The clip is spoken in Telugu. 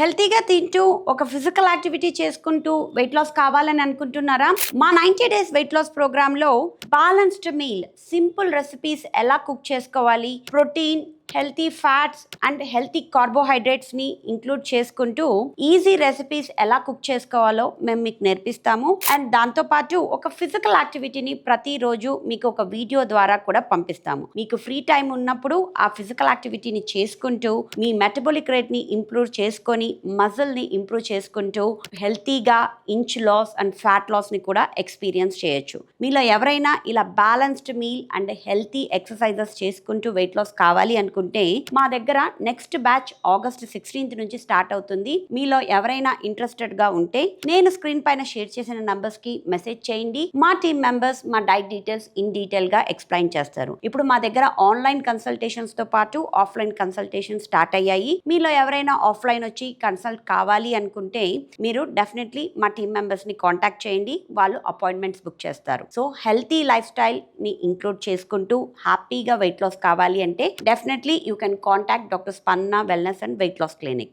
హెల్తీగా తింటూ ఒక ఫిజికల్ యాక్టివిటీ చేసుకుంటూ వెయిట్ లాస్ కావాలని అనుకుంటున్నారా? మా 90 డేస్ వెయిట్ లాస్ ప్రోగ్రాంలో బ్యాలెన్స్డ్ మీల్, సింపుల్ రెసిపీస్ ఎలా కుక్ చేసుకోవాలి, protein, healthy fats and healthy కార్బోహైడ్రేట్స్ని ఇంక్లూడ్ చేసుకుంటూ ఈజీ రెసిపీస్ ఎలా కుక్ చేసుకోవాలో మేము మీకు నేర్పిస్తాము. అండ్ దాంతోపాటు ఒక ఫిజికల్ యాక్టివిటీని ప్రతిరోజు మీకు ఒక వీడియో ద్వారా కూడా పంపిస్తాము. మీకు ఫ్రీ టైం ఉన్నప్పుడు ఆ ఫిజికల్ యాక్టివిటీని చేసుకుంటూ మీ మెటబాలిక్ రేట్ని ఇంప్రూవ్ చేసుకొని మజిల్ని ఇంప్రూవ్ చేసుకుంటూ హెల్తీగా ఇంచ్ లాస్ అండ్ ఫ్యాట్ లాస్ని కూడా ఎక్స్పీరియన్స్ చేయొచ్చు. మీలో ఎవరైనా ఇలా balanced meal and healthy exercises చేసుకుంటూ వెయిట్ లాస్ కావాలి అనుకుంటే మా దగ్గర నెక్స్ట్ బ్యాచ్ August 16th నుంచి స్టార్ట్ అవుతుంది. మీలో ఎవరైనా ఇంట్రెస్టెడ్ గా ఉంటే నేను స్క్రీన్ పైన షేర్ చేసిన నంబర్స్ కి మెసేజ్ చేయండి. మా టీమ్ మెంబర్స్ మా డైట్ డీటెయిల్స్ ఇన్ డీటెయిల్ గా ఎక్స్ప్లెయిన్ చేస్తారు. ఇప్పుడు మా దగ్గర ఆన్లైన్ కన్సల్టేషన్స్ తో పాటు ఆఫ్లైన్ కన్సల్టేషన్ స్టార్ట్ అయ్యాయి. మీలో ఎవరైనా ఆఫ్లైన్ వచ్చి కన్సల్ట్ కావాలి అనుకుంటే మీరు డెఫినెట్లీ మా టీమ్ మెంబర్స్ ని కాంటాక్ట్ చేయండి. వాళ్ళు అపాయింట్మెంట్స్ బుక్ చేస్తారు. సో హెల్తీ లైఫ్ స్టైల్ ని ఇంక్లూడ్ చేసుకుంటూ హ్యాపీగా వెయిట్ లాస్ కావాలి అంటే definitely you can contact Dr. Spanna Wellness and Weight Loss Clinic.